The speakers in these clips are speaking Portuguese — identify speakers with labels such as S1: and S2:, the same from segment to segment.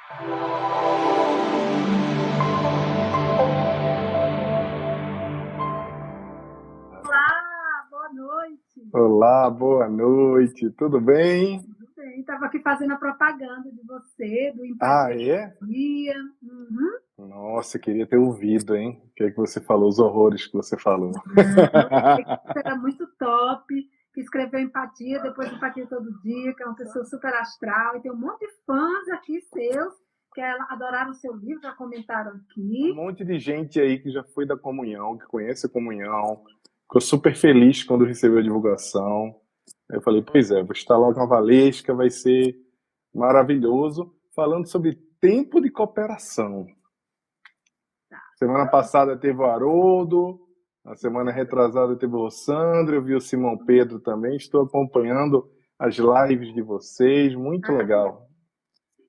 S1: Olá, boa noite.
S2: Olá, boa noite, tudo bem?
S1: Tudo bem? Estava aqui fazendo a propaganda de você, do
S2: Ah,
S1: Empatia
S2: é?
S1: Dia. Uhum.
S2: Nossa, queria ter ouvido, hein? O que é que você falou, os horrores que você falou.
S1: Não, falei que você era muito top, que escreveu Empatia, depois Empatia Todo Dia, que é uma pessoa super astral, e tem um monte de fãs aqui seus que adoraram o seu livro, já comentaram
S2: Um
S1: aqui.
S2: monte de gente aí que já foi da comunhão, que conhece a comunhão, ficou super feliz quando recebeu a divulgação. Eu falei, pois é, vou estar logo com a Valesca, vai ser maravilhoso, falando sobre tempo de cooperação.
S1: Tá.
S2: Semana passada teve o Haroldo, na semana retrasada teve o Sandro, eu vi o Simão Pedro também, estou acompanhando as lives de vocês, muito legal.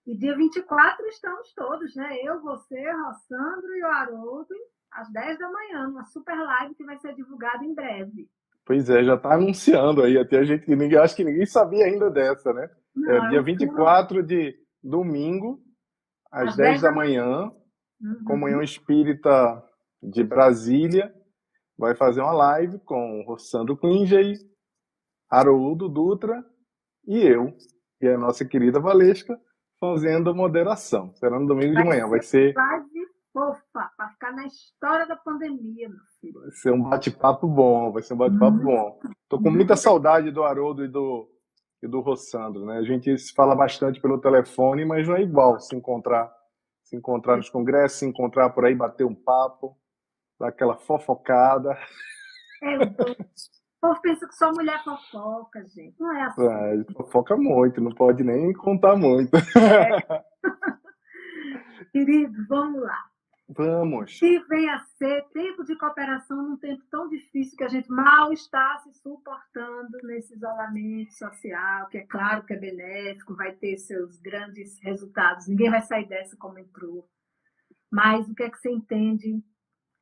S1: E dia 24 estamos todos, né? Eu, você, Rossandro e o Haroldo, às 10 da manhã, numa super live que vai ser divulgada em breve.
S2: Pois é, já está anunciando aí, até a gente que ninguém, acho que ninguém sabia ainda dessa, né? É
S1: Não, é
S2: dia
S1: um
S2: vinte e
S1: pulo
S2: quatro de domingo, às
S1: às
S2: 10
S1: 10
S2: da
S1: da manhã.
S2: manhã, Comunhão
S1: Uhum.
S2: Espírita de Brasília vai fazer uma live com o Rossandro Klinger, Haroldo Dutra e eu, e a nossa querida Valesca, fazendo a moderação. Será no domingo de
S1: Vai
S2: manhã.
S1: ser live fofa, para ficar na história da pandemia, meu filho.
S2: Vai ser um bate-papo bom, vai ser um bate-papo
S1: Muito,
S2: bom. Tô com muita
S1: muito bem.
S2: saudade do Haroldo e do Rossandro, né? A gente se fala bastante pelo telefone, mas não é igual se encontrar nos congressos, se encontrar por aí, bater um papo, dar aquela fofocada.
S1: É, o povo pensa que só mulher fofoca, gente. Não é assim.
S2: Ah, fofoca muito, não pode nem contar muito.
S1: É, querido, vamos lá.
S2: Vamos.
S1: Se vem a ser tempo de cooperação num tempo tão difícil que a gente mal está se suportando nesse isolamento social, que é claro que é benéfico, vai ter seus grandes resultados, ninguém vai sair dessa como entrou. Mas o que é que você entende?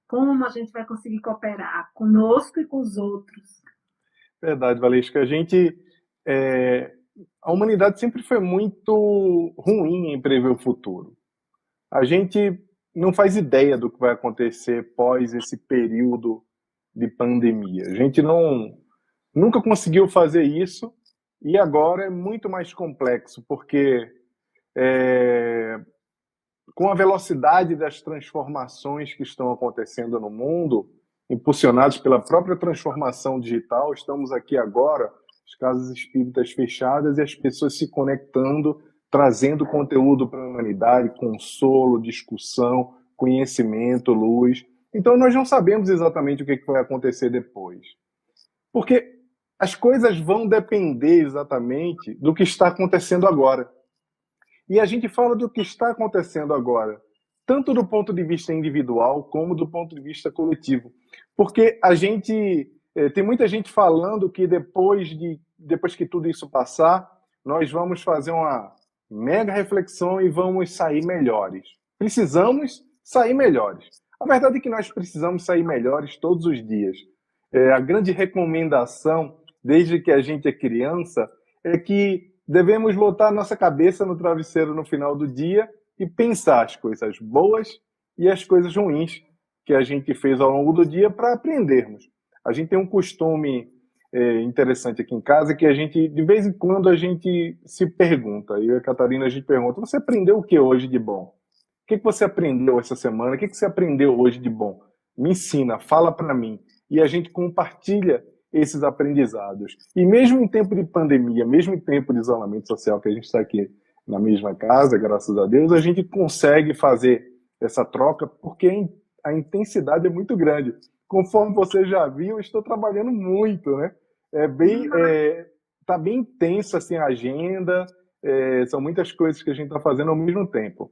S1: Como a gente vai conseguir cooperar conosco e com os outros?
S2: Verdade, Valesca. É, a humanidade sempre foi muito ruim em prever o futuro. A gente não faz ideia do que vai acontecer pós esse período de pandemia. A gente nunca conseguiu fazer isso e agora é muito mais complexo, porque é, com a velocidade das transformações que estão acontecendo no mundo, impulsionados pela própria transformação digital, estamos aqui agora, as casas espíritas fechadas e as pessoas se conectando, trazendo conteúdo para a humanidade, consolo, discussão, conhecimento, luz. Então, nós não sabemos exatamente o que vai acontecer depois. Porque as coisas vão depender exatamente do que está acontecendo agora. E a gente fala do que está acontecendo agora, tanto do ponto de vista individual como do ponto de vista coletivo. Porque a gente tem muita gente falando que depois que tudo isso passar, nós vamos fazer uma mega reflexão e vamos sair melhores. Precisamos sair melhores. A verdade é que nós precisamos sair melhores todos os dias. A grande recomendação, desde que a gente é criança, é que devemos botar nossa cabeça no travesseiro no final do dia e pensar as coisas boas e as coisas ruins que a gente fez ao longo do dia para aprendermos. A gente tem um costume interessante aqui em casa que de vez em quando, a gente se pergunta, eu e a Catarina, a gente pergunta, você aprendeu o que hoje de bom? O que você aprendeu essa semana? O que você aprendeu hoje de bom? Me ensina, fala para mim. E a gente compartilha esses aprendizados. E mesmo em tempo de pandemia, mesmo em tempo de isolamento social, que a gente está aqui na mesma casa, graças a Deus, a gente consegue fazer essa troca porque a intensidade é muito grande. Conforme você já viu, eu estou trabalhando muito, né? Tá bem intensa assim, a agenda, são muitas coisas que a gente está fazendo ao mesmo tempo.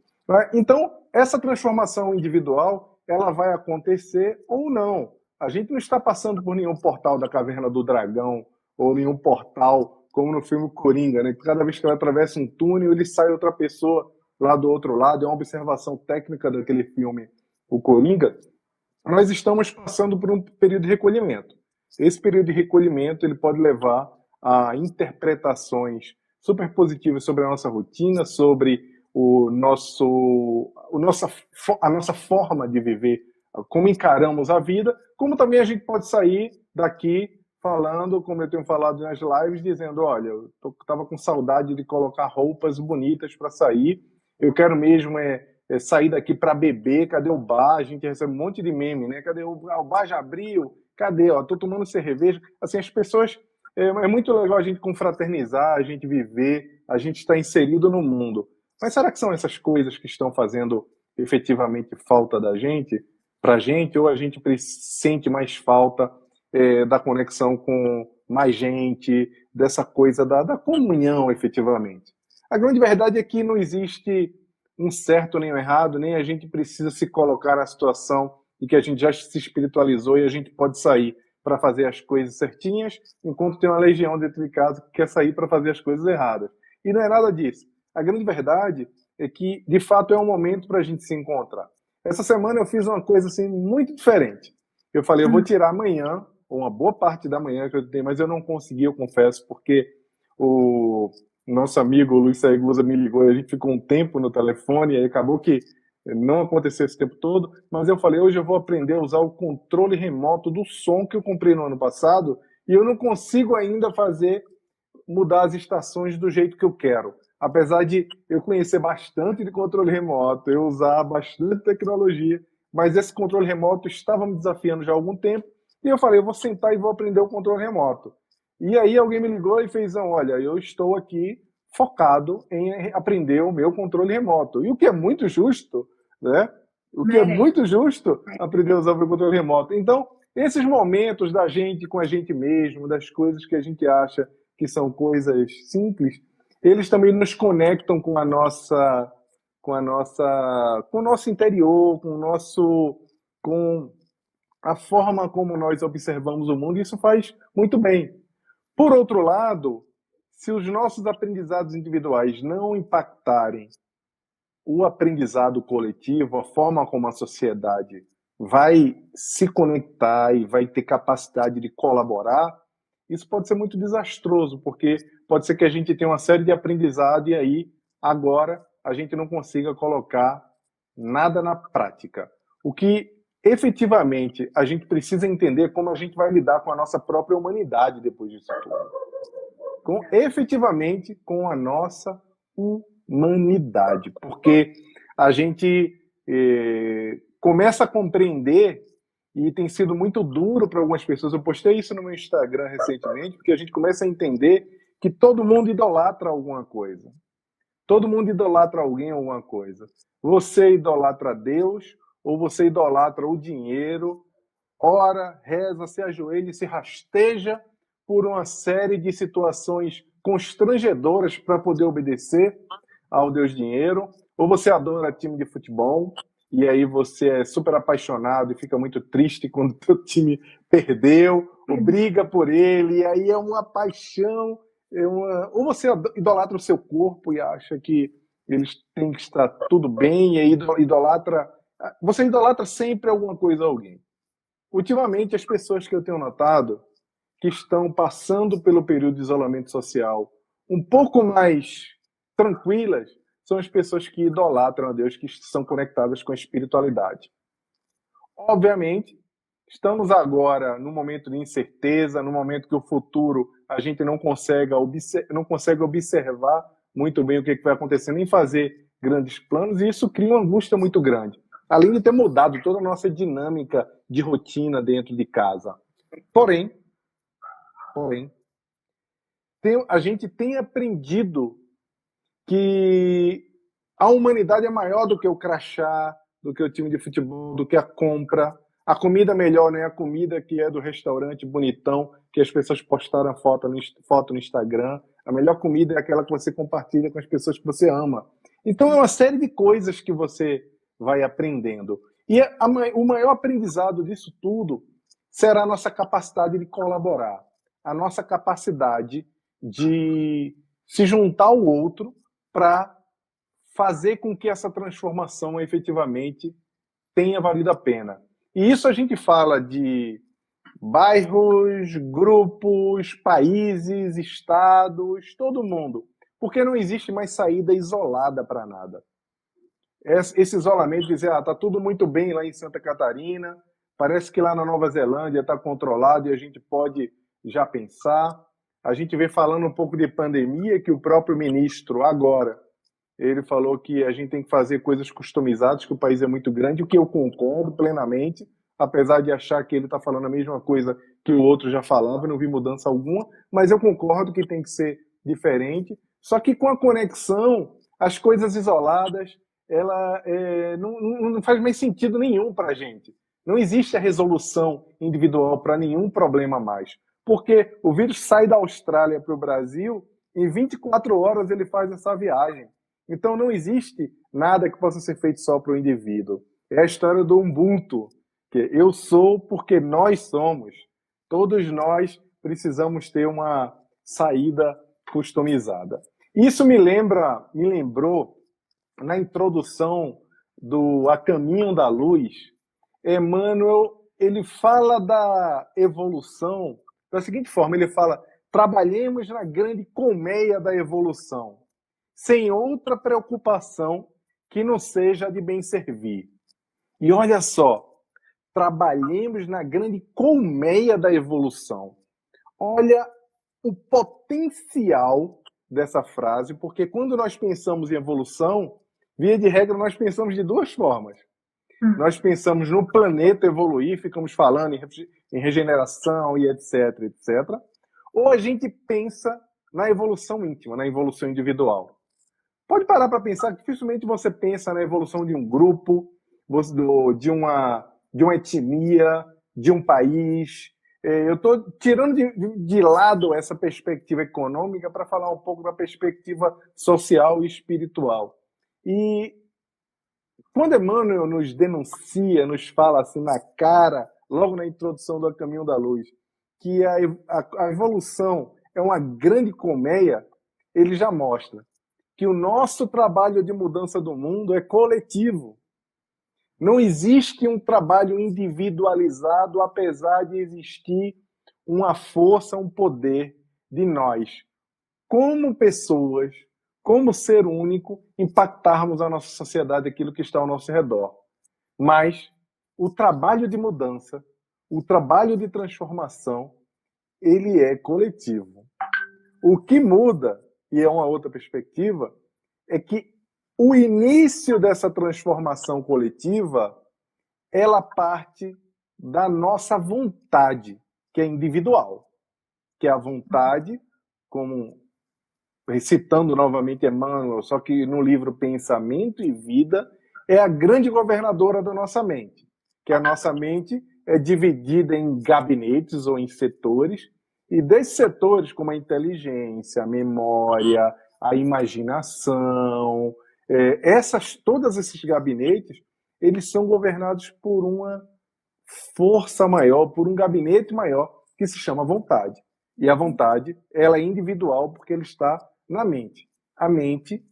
S2: Então, essa transformação individual, ela vai acontecer ou não. A gente não está passando por nenhum portal da Caverna do Dragão ou nenhum portal, como no filme Coringa, né? Cada vez que ela atravessa um túnel, ele sai outra pessoa lá do outro lado. É uma observação técnica daquele filme, o Coringa. Nós estamos passando por um período de recolhimento. Esse período de recolhimento ele pode levar a interpretações super positivas sobre a nossa rotina, sobre a nossa forma de viver, como encaramos a vida, como também a gente pode sair daqui falando, como eu tenho falado nas lives, dizendo, olha, eu estava com saudade de colocar roupas bonitas para sair, eu quero mesmo sair daqui para beber, cadê o bar? A gente recebe um monte de meme, né? Cadê o bar já abriu? Cadê? Estou tomando cerveja. Assim, as pessoas... É muito legal a gente confraternizar, a gente viver, a gente estar inserido no mundo. Mas será que são essas coisas que estão fazendo efetivamente falta da gente, para a gente, ou a gente sente mais falta da conexão com mais gente, dessa coisa da comunhão, efetivamente? A grande verdade é que não existe um certo nem um errado, nem a gente precisa se colocar na situação de que a gente já se espiritualizou e a gente pode sair para fazer as coisas certinhas, enquanto tem uma legião dentro de casa que quer sair para fazer as coisas erradas. E não é nada disso. A grande verdade é que, de fato, é um momento para a gente se encontrar. Essa semana eu fiz uma coisa assim muito diferente. Eu falei, eu vou tirar amanhã, ou uma boa parte da manhã que eu tenho, mas eu não consegui, eu confesso, porque o nosso amigo Luiz Saigusa me ligou e a gente ficou um tempo no telefone, e aí acabou que não aconteceu esse tempo todo, mas eu falei, hoje eu vou aprender a usar o controle remoto do som que eu comprei no ano passado e eu não consigo ainda mudar as estações do jeito que eu quero. Apesar de eu conhecer bastante de controle remoto, eu usar bastante tecnologia, mas esse controle remoto estava me desafiando já há algum tempo e eu falei, eu vou sentar e vou aprender o controle remoto. E aí alguém me ligou e fez, olha, eu estou aqui focado em aprender o meu controle remoto. E o que é muito justo, né? O que é muito justo aprender a usar o meu controle remoto. Então, esses momentos da gente com a gente mesmo, das coisas que a gente acha que são coisas simples, eles também nos conectam com o nosso interior, com a forma como nós observamos o mundo. E isso faz muito bem. Por outro lado, se os nossos aprendizados individuais não impactarem o aprendizado coletivo, a forma como a sociedade vai se conectar e vai ter capacidade de colaborar, isso pode ser muito desastroso, porque pode ser que a gente tenha uma série de aprendizado e aí, agora, a gente não consiga colocar nada na prática. O que, efetivamente, a gente precisa entender como a gente vai lidar com a nossa própria humanidade depois disso tudo. Efetivamente com a nossa humanidade, porque a gente começa a compreender, e tem sido muito duro para algumas pessoas, eu postei isso no meu Instagram recentemente, porque a gente começa a entender que todo mundo idolatra alguma coisa. Todo mundo idolatra alguém ou alguma coisa. Você idolatra Deus, ou você idolatra o dinheiro, ora, reza, se ajoelha e se rasteja por uma série de situações constrangedoras para poder obedecer ao Deus dinheiro, ou você adora time de futebol, e aí você é super apaixonado e fica muito triste quando o teu time perdeu, ou briga por ele, e aí é uma paixão, ou você idolatra o seu corpo e acha que eles têm que estar tudo bem, e aí você idolatra sempre alguma coisa a alguém. Ultimamente, as pessoas que eu tenho notado que estão passando pelo período de isolamento social um pouco mais tranquilas são as pessoas que idolatram a Deus, que são conectadas com a espiritualidade. Obviamente, estamos agora num momento de incerteza, num momento que o futuro a gente não consegue observar muito bem o que vai acontecer, nem fazer grandes planos, e isso cria uma angústia muito grande. Além de ter mudado toda a nossa dinâmica de rotina dentro de casa. Porém, a gente tem aprendido que a humanidade é maior do que o crachá, do que o time de futebol, do que a compra. A comida melhor não é a comida que é do restaurante bonitão, que as pessoas postaram foto no Instagram. A melhor comida é aquela que você compartilha com as pessoas que você ama. Então é uma série de coisas que você vai aprendendo. E o maior aprendizado disso tudo será a nossa capacidade de colaborar, a nossa capacidade de se juntar ao outro para fazer com que essa transformação efetivamente tenha valido a pena. E isso a gente fala de bairros, grupos, países, estados, todo mundo. porque não existe mais saída isolada para nada. Esse isolamento, dizer, está tudo muito bem lá em Santa Catarina, parece que lá na Nova Zelândia está controlado e a gente pode já pensar. A gente vem falando um pouco de pandemia, que o próprio ministro agora, ele falou que a gente tem que fazer coisas customizadas, que o país é muito grande, o que eu concordo plenamente, apesar de achar que ele está falando a mesma coisa que o outro já falava, não vi mudança alguma, mas eu concordo que tem que ser diferente. Só que com a conexão, as coisas isoladas, ela não faz mais sentido nenhum para a gente. Não existe a resolução individual para nenhum problema mais. Porque o vírus sai da Austrália para o Brasil, em 24 horas ele faz essa viagem. Então não existe nada que possa ser feito só para o indivíduo. É a história do Ubuntu, que eu sou porque nós somos. Todos nós precisamos ter uma saída customizada. Isso me lembrou na introdução do A Caminho da Luz, Emmanuel, ele fala da evolução da seguinte forma, ele fala: trabalhemos na grande colmeia da evolução, sem outra preocupação que não seja a de bem servir. E olha só, trabalhemos na grande colmeia da evolução. Olha o potencial dessa frase, porque quando nós pensamos em evolução, via de regra, nós pensamos de duas formas. Nós pensamos no planeta evoluir, ficamos falando em regeneração e etc, etc. Ou a gente pensa na evolução íntima, na evolução individual. Pode parar para pensar que dificilmente você pensa na evolução de um grupo, de uma etnia, de um país. Eu estou tirando de lado essa perspectiva econômica para falar um pouco da perspectiva social e espiritual. E quando Emmanuel nos denuncia, nos fala assim na cara, logo na introdução do A Caminho da Luz, que a evolução é uma grande colmeia, ele já mostra que o nosso trabalho de mudança do mundo é coletivo. Não existe um trabalho individualizado, apesar de existir uma força, um poder de nós, como pessoas, como ser único, impactarmos a nossa sociedade, aquilo que está ao nosso redor. Mas o trabalho de mudança, o trabalho de transformação, ele é coletivo. O que muda, e é uma outra perspectiva, é que o início dessa transformação coletiva, ela parte da nossa vontade, que é individual, que é a vontade, como citando novamente Emmanuel, só que no livro Pensamento e Vida, é a grande governadora da nossa mente, que a nossa mente é dividida em gabinetes ou em setores, e desses setores, como a inteligência, a memória, a imaginação, todos esses gabinetes, eles são governados por uma força maior, por um gabinete maior, que se chama vontade. E a vontade, ela é individual, porque ela está na mente. A mente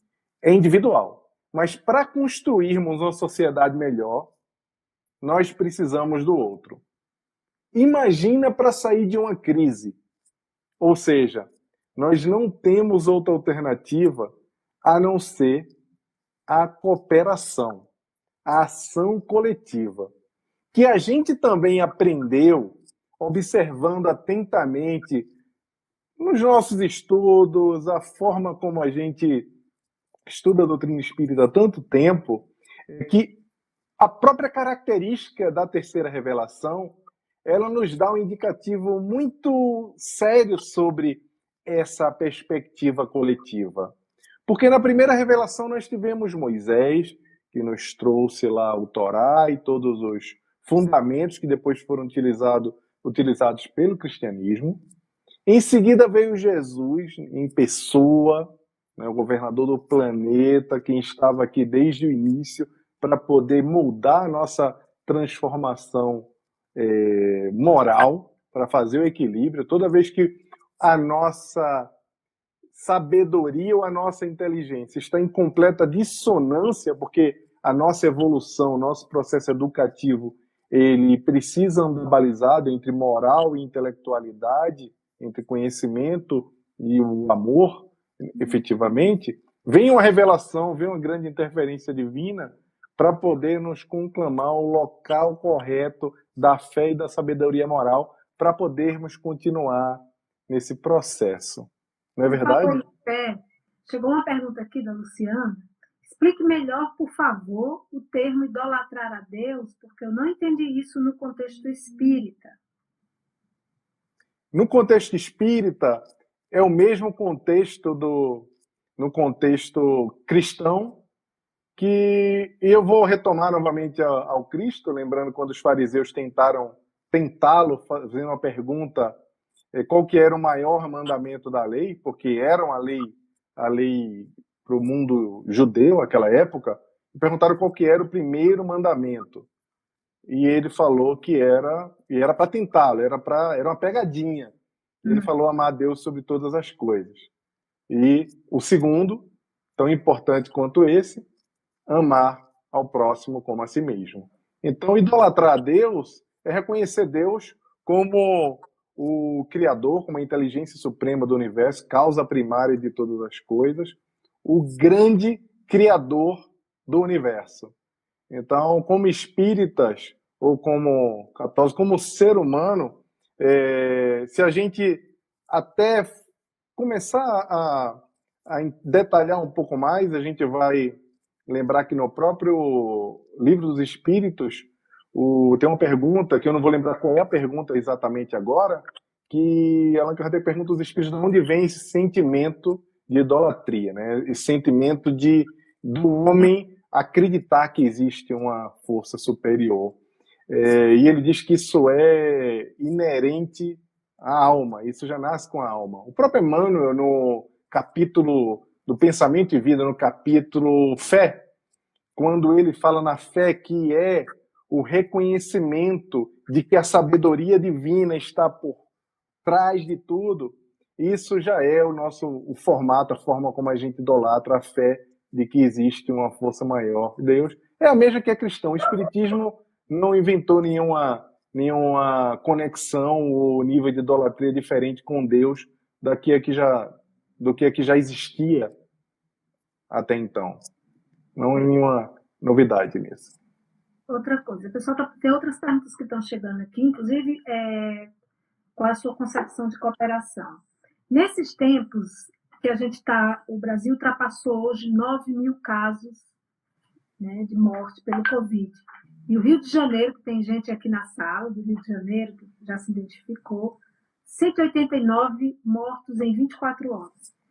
S2: é individual. Mas para construirmos uma sociedade melhor, nós precisamos do outro. Imagina para sair de uma crise. Ou seja, nós não temos outra alternativa a não ser a cooperação, a ação coletiva, que a gente também aprendeu observando atentamente nos nossos estudos, a forma como a gente estuda a doutrina espírita há tanto tempo, é que a própria característica da terceira revelação, ela nos dá um indicativo muito sério sobre essa perspectiva coletiva. Porque na primeira revelação nós tivemos Moisés, que nos trouxe lá o Torá e todos os fundamentos que depois foram utilizados pelo cristianismo. Em seguida veio Jesus em pessoa, né, o governador do planeta, quem estava aqui desde o início para poder moldar a nossa transformação moral, para fazer o equilíbrio. Toda vez que a nossa sabedoria ou a nossa inteligência está em completa dissonância, porque a nossa evolução, o nosso processo educativo, ele precisa andar balizado entre moral e intelectualidade, entre conhecimento e o amor, efetivamente, vem uma revelação, vem uma grande interferência divina para poder nos conclamar o local correto da fé e da sabedoria moral para podermos continuar nesse processo. Não é
S1: Você falou
S2: verdade?
S1: em fé. Chegou uma pergunta aqui da Luciana. Explique melhor, por favor, o termo idolatrar a Deus, porque eu não entendi isso no contexto espírita.
S2: No contexto espírita, é o mesmo contexto no contexto cristão, que eu vou retomar novamente ao Cristo, lembrando quando os fariseus tentá-lo, fazendo uma pergunta, qual que era o maior mandamento da lei, porque era a lei para o mundo judeu naquela época, e perguntaram qual que era o primeiro mandamento. E ele falou que era para tentá-lo, era uma pegadinha. Ele falou amar a Deus sobre todas as coisas. E o segundo, tão importante quanto esse, amar ao próximo como a si mesmo. Então, idolatrar a Deus é reconhecer Deus como o Criador, como a inteligência suprema do universo, causa primária de todas as coisas, o grande Criador do universo. Então, como espíritas ou como católicos, como ser humano, se a gente até começar a detalhar um pouco mais, a gente vai lembrar que no próprio Livro dos Espíritos tem uma pergunta, que eu não vou lembrar qual é a pergunta exatamente agora, que Allan Kardec pergunta aos espíritos de onde vem esse sentimento de idolatria, né? Esse sentimento do homem acreditar que existe uma força superior. E ele diz que isso é inerente à alma, isso já nasce com a alma. O próprio Emmanuel, no capítulo do Pensamento e Vida, no capítulo Fé, quando ele fala na fé que é o reconhecimento de que a sabedoria divina está por trás de tudo, isso já é o formato, a forma como a gente idolatra a fé de que existe uma força maior. Deus é a mesma que é cristão. O Espiritismo não inventou nenhuma conexão ou nível de idolatria diferente com Deus do que já existia até então. Não há nenhuma novidade nisso.
S1: Outra coisa, o pessoal tem outras perguntas que estão chegando aqui, inclusive qual é a sua concepção de cooperação. Nesses tempos que a gente está, o Brasil ultrapassou hoje 9 mil casos, né, de morte pelo Covid. E o Rio de Janeiro, que tem gente aqui na sala do Rio de Janeiro, que já se identificou, 189 mortos em 24 horas.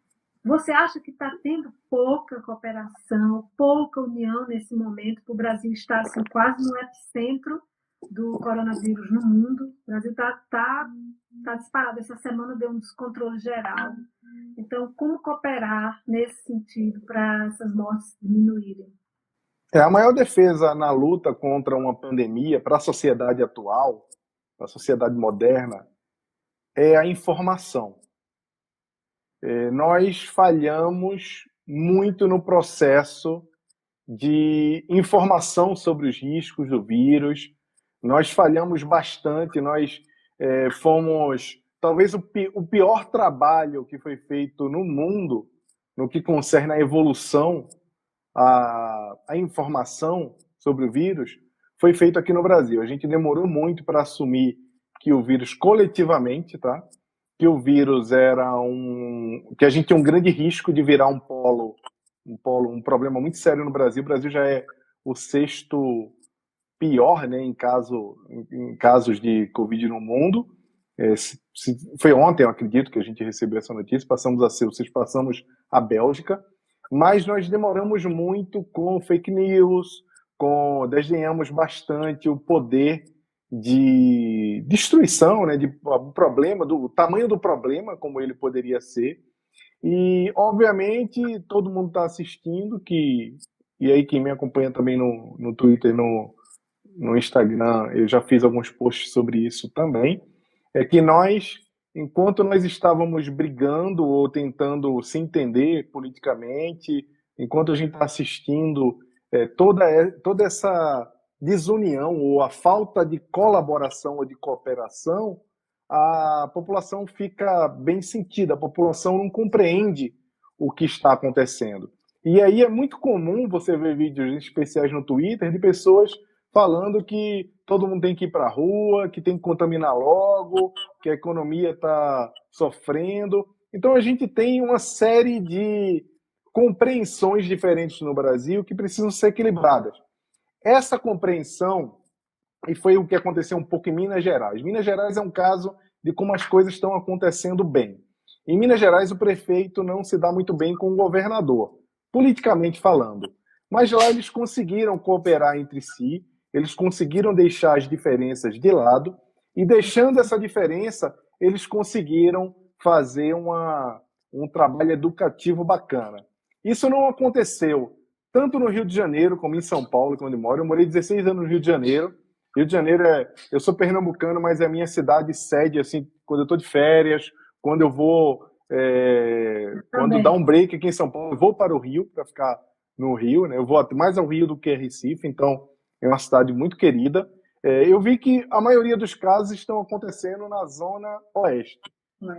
S1: Você acha que está tendo pouca cooperação, pouca união nesse momento, para o Brasil estar assim, quase no epicentro do coronavírus no mundo? O Brasil está disparado. Essa semana deu um descontrole geral. Então, como cooperar nesse sentido para essas mortes diminuírem?
S2: A maior defesa na luta contra uma pandemia para a sociedade atual, para a sociedade moderna, é a informação. Nós falhamos muito no processo de informação sobre os riscos do vírus, nós falhamos bastante, nós fomos, talvez o pior trabalho que foi feito no mundo, no que concerne a evolução, a informação sobre o vírus, foi feito aqui no Brasil. A gente demorou muito para assumir que o vírus coletivamente, tá? Que o vírus que a gente tem um grande risco de virar um problema muito sério no Brasil. O Brasil já é o sexto pior, né, em casos de Covid no mundo. Foi ontem, eu acredito, que a gente recebeu essa notícia, passamos a Bélgica, mas nós demoramos muito com fake news, desdenhamos bastante o poder de destruição, né, do tamanho do problema, como ele poderia ser. E, obviamente, todo mundo está assistindo, e aí quem me acompanha também no Twitter, no Instagram, eu já fiz alguns posts sobre isso também, é que enquanto nós estávamos brigando ou tentando se entender politicamente, enquanto a gente está assistindo toda essa desunião ou a falta de colaboração ou de cooperação, a população fica bem sentida, a população não compreende o que está acontecendo. E aí é muito comum você ver vídeos especiais no Twitter de pessoas falando que todo mundo tem que ir para a rua, que tem que contaminar logo, que a economia está sofrendo. Então a gente tem uma série de compreensões diferentes no Brasil que precisam ser equilibradas. Essa compreensão, e foi o que aconteceu um pouco em Minas Gerais. Minas Gerais é um caso de como as coisas estão acontecendo bem. Em Minas Gerais, o prefeito não se dá muito bem com o governador, politicamente falando. Mas lá eles conseguiram cooperar entre si, eles conseguiram deixar as diferenças de lado, e deixando essa diferença, eles conseguiram fazer um trabalho educativo bacana. Isso não aconteceu tanto no Rio de Janeiro como em São Paulo, onde eu moro. Eu morei 16 anos no Rio de Janeiro. Rio de Janeiro eu sou pernambucano, mas é a minha cidade sede, assim, quando eu estou de férias, quando eu vou, quando dá um break aqui em São Paulo, eu vou para o Rio, para ficar no Rio, né? Eu vou mais ao Rio do que a Recife, então é uma cidade muito querida. Eu vi que a maioria dos casos estão acontecendo na zona oeste,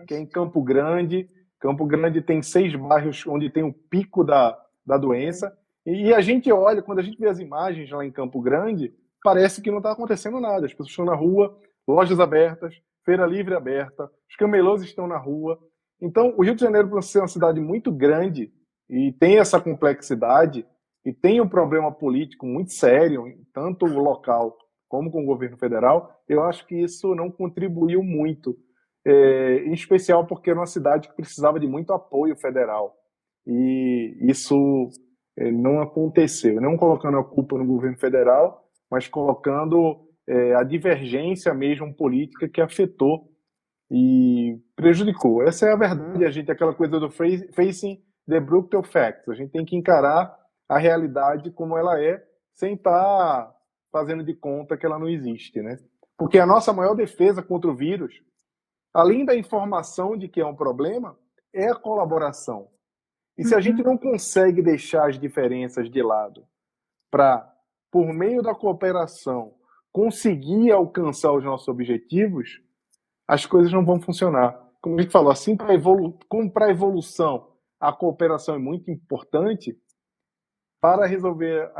S2: que é em Campo Grande. Campo Grande tem 6 bairros onde tem o pico da doença, e a gente olha, quando a gente vê as imagens lá em Campo Grande, parece que não está acontecendo nada. As pessoas estão na rua, lojas abertas, feira livre aberta, os camelôs estão na rua. Então, o Rio de Janeiro, por ser uma cidade muito grande e tem essa complexidade e tem um problema político muito sério, tanto o local como com o governo federal, eu acho que isso não contribuiu muito, em especial porque era uma cidade que precisava de muito apoio federal. E isso não aconteceu. Não colocando a culpa no governo federal, mas colocando a divergência mesmo política que afetou e prejudicou. Essa é a verdade, a gente, aquela coisa do facing the brutal facts. A gente tem que encarar a realidade como ela é, sem estar fazendo de conta que ela não existe, né? Porque a nossa maior defesa contra o vírus, além da informação de que é um problema, é a colaboração. E se a gente não consegue deixar as diferenças de lado para, por meio da cooperação, conseguir alcançar os nossos objetivos, as coisas não vão funcionar. Como a gente falou, assim, como para a evolução, a cooperação é muito importante, para resolver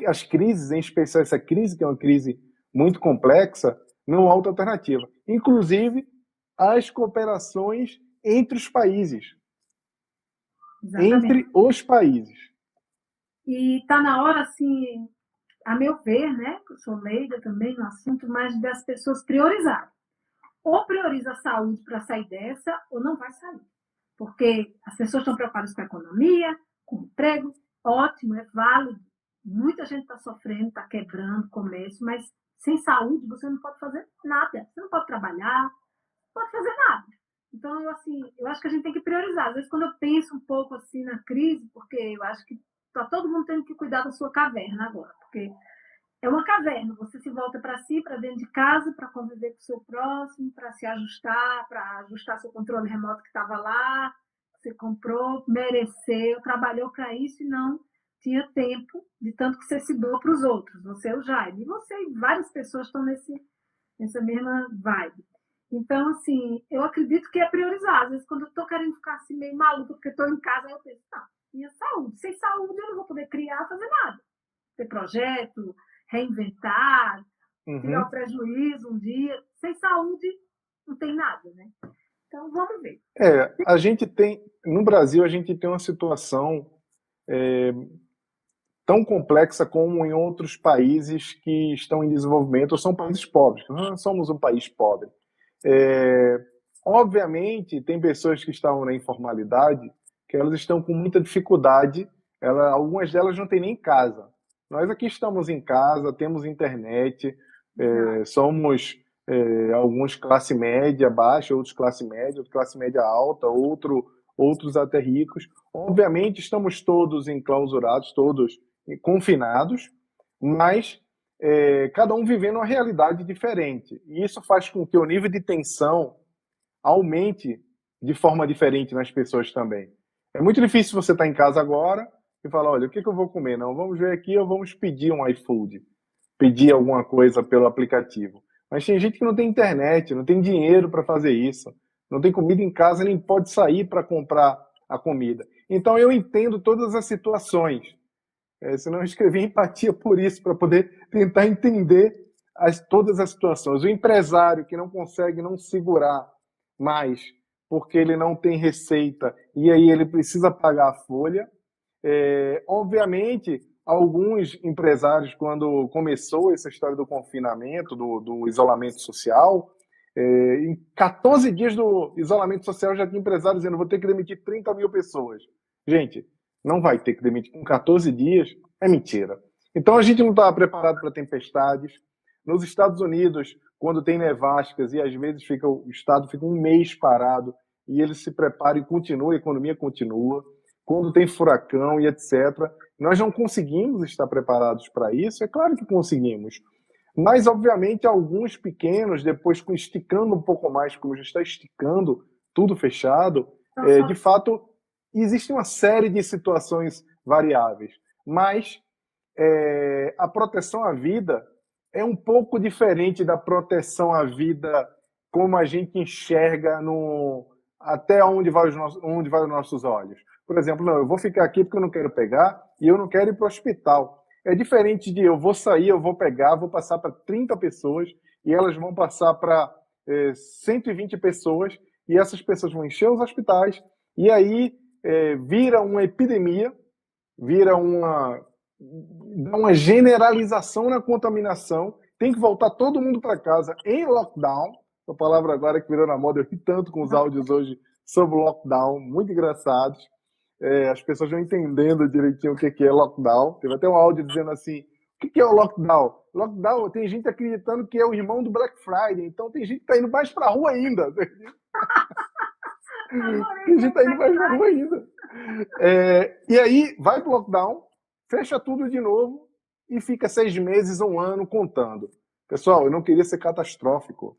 S2: as crises, em especial essa crise, que é uma crise muito complexa, não há outra alternativa. Inclusive, as cooperações entre os países.
S1: Exatamente.
S2: Entre os países.
S1: E está na hora, assim, a meu ver, né, eu sou leiga também no assunto, mas das pessoas priorizarem. Ou prioriza a saúde para sair dessa, ou não vai sair. Porque as pessoas estão preocupadas com a economia, com o emprego, ótimo, é válido. Muita gente está sofrendo, está quebrando comércio, mas sem saúde você não pode fazer nada. Você não pode trabalhar, não pode fazer nada. Então, eu acho que a gente tem que priorizar. Às vezes, quando eu penso um pouco assim na crise, porque eu acho que está todo mundo tendo que cuidar da sua caverna agora, porque é uma caverna. Você se volta para si, para dentro de casa, para conviver com o seu próximo, para se ajustar, para ajustar seu controle remoto que estava lá, você comprou, mereceu, trabalhou para isso e não tinha tempo de tanto que você se doa para os outros. Você é o Jaime. E você e várias pessoas estão nessa mesma vibe. Então, assim, eu acredito que é priorizar. Às vezes, quando eu estou querendo ficar assim meio maluca, porque estou em casa, eu penso, não, minha saúde. Sem saúde eu não vou poder criar, fazer nada. Ter projeto, reinventar, tirar o prejuízo um dia. Sem saúde, não tem nada, né? Então, vamos ver.
S2: A gente tem, no Brasil, a gente tem uma situação tão complexa como em outros países que estão em desenvolvimento, ou são países pobres. Nós não somos um país pobre. Obviamente, tem pessoas que estão na informalidade que elas estão com muita dificuldade, algumas delas não têm nem casa. Nós aqui estamos em casa, temos internet, somos alguns classe média baixa, outros classe média alta, outros até ricos. Obviamente, estamos todos enclausurados, todos confinados, mas cada um vivendo uma realidade diferente. E isso faz com que o nível de tensão aumente de forma diferente nas pessoas também. É muito difícil você estar em casa agora e falar, olha, o que eu vou comer? Não, vamos ver aqui ou vamos pedir um iFood, pedir alguma coisa pelo aplicativo. Mas tem gente que não tem internet, não tem dinheiro para fazer isso, não tem comida em casa, nem pode sair para comprar a comida. Então, eu entendo todas as situações. Senão eu escrevi empatia por isso, para poder tentar entender todas as situações. O empresário que não consegue não segurar mais, porque ele não tem receita, e aí ele precisa pagar a folha. Obviamente, alguns empresários, quando começou essa história do confinamento, do isolamento social, em 14 dias do isolamento social já tinha empresários dizendo: vou ter que demitir 30 mil pessoas. Gente, não vai ter que demitir com 14 dias, é mentira. Então a gente não estava preparado para tempestades. Nos Estados Unidos, quando tem nevascas e às vezes o estado fica um mês parado e eles se preparam e continua, a economia continua. Quando tem furacão e etc. Nós não conseguimos estar preparados para isso, é claro que conseguimos. Mas, obviamente, alguns pequenos, depois esticando um pouco mais, como já está esticando, tudo fechado, de fato, existe uma série de situações variáveis. Mas a proteção à vida é um pouco diferente da proteção à vida como a gente enxerga até onde vai os nossos olhos. Por exemplo, não, eu vou ficar aqui porque eu não quero pegar e eu não quero ir para o hospital. É diferente de eu vou sair, eu vou pegar, vou passar para 30 pessoas e elas vão passar para 120 pessoas e essas pessoas vão encher os hospitais e aí vira uma epidemia, vira uma generalização na contaminação, tem que voltar todo mundo para casa em lockdown, a palavra agora que virou na moda, eu ri tanto com os áudios hoje sobre o lockdown, muito engraçados. As pessoas vão entendendo direitinho o que é lockdown. Teve até um áudio dizendo assim: o que é o lockdown? Lockdown, tem gente acreditando que é o irmão do Black Friday, então tem gente que está indo mais para a rua ainda. Tem gente que está indo mais para a rua ainda. E aí, vai para o lockdown, fecha tudo de novo e fica 6 meses, 1 ano contando. Pessoal, eu não queria ser catastrófico,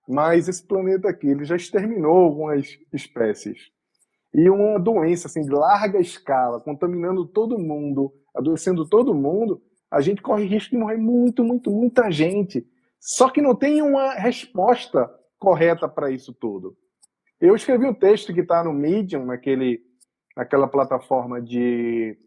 S2: mas esse planeta aqui ele já exterminou algumas espécies. E uma doença assim, de larga escala, contaminando todo mundo, adoecendo todo mundo, a gente corre risco de morrer muita gente. Só que não tem uma resposta correta para isso tudo. Eu escrevi um texto que está no Medium, naquela plataforma de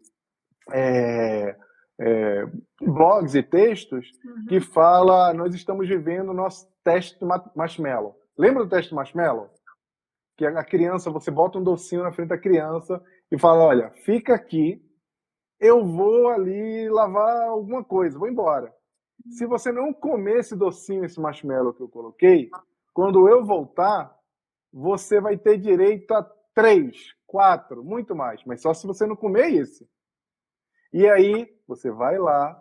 S2: blogs e textos, que fala: nós estamos vivendo o nosso teste marshmallow. Lembra do teste marshmallow? Que a criança, você bota um docinho na frente da criança e fala: olha, fica aqui, eu vou ali lavar alguma coisa, vou embora. Se você não comer esse docinho, esse marshmallow que eu coloquei, quando eu voltar, você vai ter direito a 3, 4, muito mais, mas só se você não comer esse. E aí, você vai lá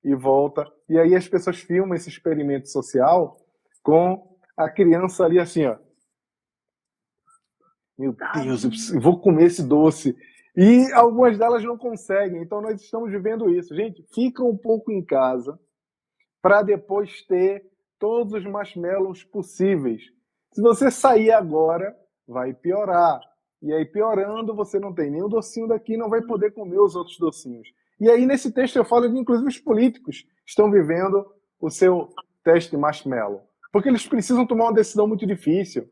S2: e volta, e aí as pessoas filmam esse experimento social com a criança ali assim, ó. Meu Deus, eu vou comer esse doce. E algumas delas não conseguem. Então, nós estamos vivendo isso. Gente, fica um pouco em casa para depois ter todos os marshmallows possíveis. Se você sair agora, vai piorar. E aí, piorando, você não tem nenhum docinho daqui, não vai poder comer os outros docinhos. E aí, nesse texto, eu falo que, inclusive, os políticos estão vivendo o seu teste marshmallow. Porque eles precisam tomar uma decisão muito difícil.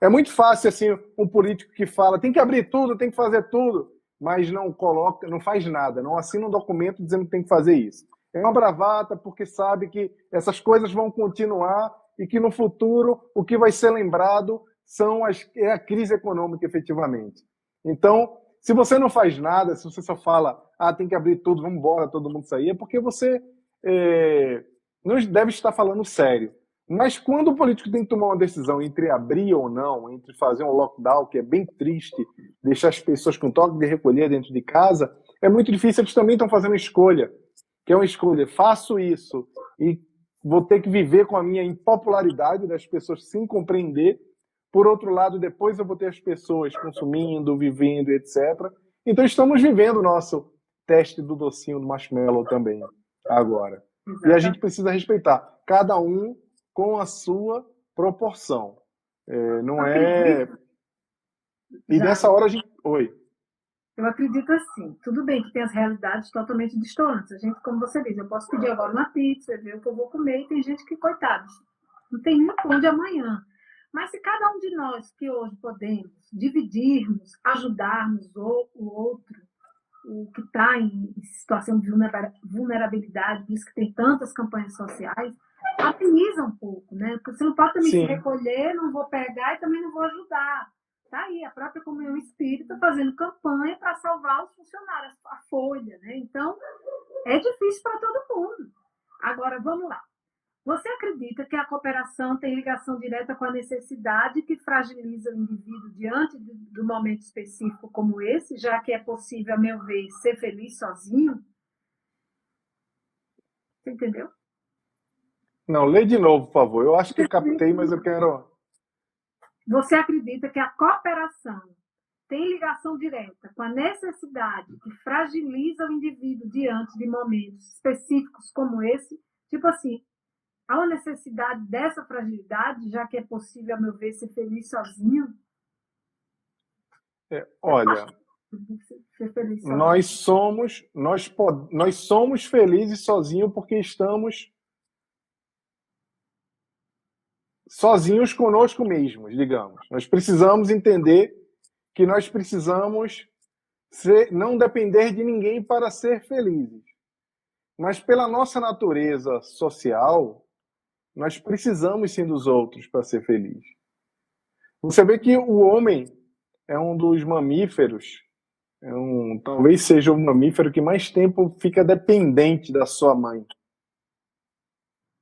S2: É muito fácil, assim, um político que fala: tem que abrir tudo, tem que fazer tudo, mas não coloca, não faz nada, não assina um documento dizendo que tem que fazer isso. É uma bravata porque sabe que essas coisas vão continuar e que no futuro o que vai ser lembrado é a crise econômica, efetivamente. Então, se você não faz nada, se você só fala: tem que abrir tudo, vamos embora, todo mundo sair, é porque você não deve estar falando sério. Mas quando o político tem que tomar uma decisão entre abrir ou não, entre fazer um lockdown, que é bem triste, deixar as pessoas com toque de recolher dentro de casa, é muito difícil. Eles também estão fazendo escolha, que é uma escolha: faço isso e vou ter que viver com a minha impopularidade das pessoas sem compreender. Por outro lado, depois eu vou ter as pessoas consumindo, vivendo, etc. Então estamos vivendo o nosso teste do docinho do marshmallow também, agora. E a gente precisa respeitar cada um com a sua proporção. Não é... E nessa hora a gente... Oi.
S1: Eu acredito assim, tudo bem que tem as realidades totalmente distantes. A gente, como você diz, eu posso pedir agora uma pizza, ver o que eu vou comer, e tem gente que, coitados, não tem nem pão de amanhã. Mas se cada um de nós que hoje podemos dividirmos, ajudarmos o outro, o que está em situação de vulnerabilidade, por isso que tem tantas campanhas sociais, ameniza um pouco, né? Porque você não pode também se
S2: Sim.
S1: recolher, não vou pegar e também não vou ajudar. Está aí a própria comunhão espírita fazendo campanha para salvar os funcionários, a folha, né? Então, é difícil para todo mundo. Agora, vamos lá. Você acredita que a cooperação tem ligação direta com a necessidade que fragiliza o indivíduo diante do momento específico como esse, já que é possível, a meu ver, ser feliz sozinho? Você entendeu?
S2: Não, lê de novo, por favor. Eu acho que captei, mas eu quero.
S1: Você acredita que a cooperação tem ligação direta com a necessidade que fragiliza o indivíduo diante de momentos específicos como esse? Tipo assim, há uma necessidade dessa fragilidade, já que é possível, a meu ver, ser feliz sozinho?
S2: Olha,
S1: Ser feliz sozinho.
S2: nós somos felizes sozinhos porque estamos sozinhos conosco mesmos, digamos. Nós precisamos entender que nós precisamos não depender de ninguém para ser felizes. Mas pela nossa natureza social, nós precisamos sim dos outros para ser feliz. Você vê que o homem é um dos mamíferos, talvez seja o mamífero que mais tempo fica dependente da sua mãe,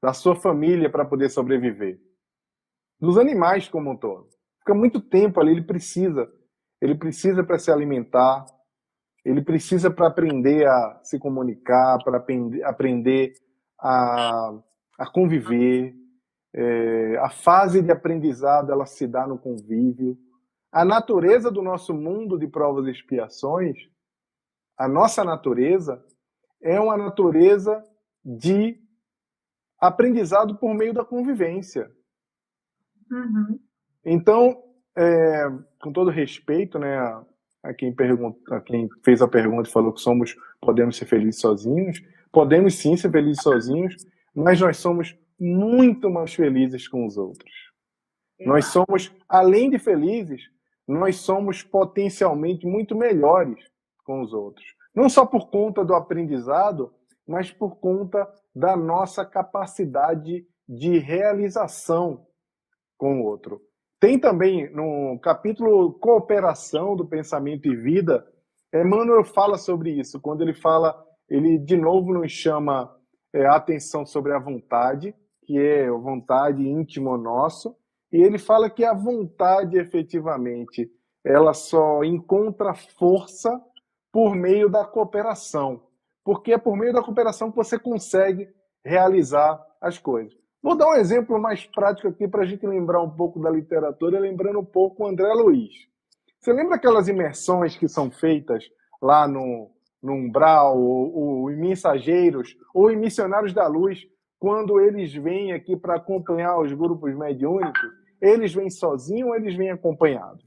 S2: da sua família para poder sobreviver. Dos animais como um todo. Fica muito tempo ali, ele precisa para se alimentar, ele precisa para aprender a se comunicar, para aprender a conviver. A fase de aprendizado ela se dá no convívio. A natureza do nosso mundo de provas e expiações, a nossa natureza é uma natureza de aprendizado por meio da convivência.
S1: Uhum.
S2: Então, com todo respeito, né, a quem fez a pergunta e falou que podemos ser felizes sozinhos, podemos sim ser felizes sozinhos, mas nós somos muito mais felizes com os outros. Nós somos, além de felizes, nós somos potencialmente muito melhores com os outros. Não só por conta do aprendizado, mas por conta da nossa capacidade de realização com o outro. Tem também, no capítulo Cooperação do Pensamento e Vida, Emmanuel fala sobre isso, quando ele de novo nos chama a atenção sobre a vontade, que é a vontade íntima nosso, e ele fala que a vontade, efetivamente, ela só encontra força por meio da cooperação, porque é por meio da cooperação que você consegue realizar as coisas. Vou dar um exemplo mais prático aqui para a gente lembrar um pouco da literatura, lembrando um pouco o André Luiz. Você lembra aquelas imersões que são feitas lá no Umbral, ou em Mensageiros, ou em Missionários da Luz, quando eles vêm aqui para acompanhar os grupos mediúnicos? Eles vêm sozinhos ou eles vêm acompanhados?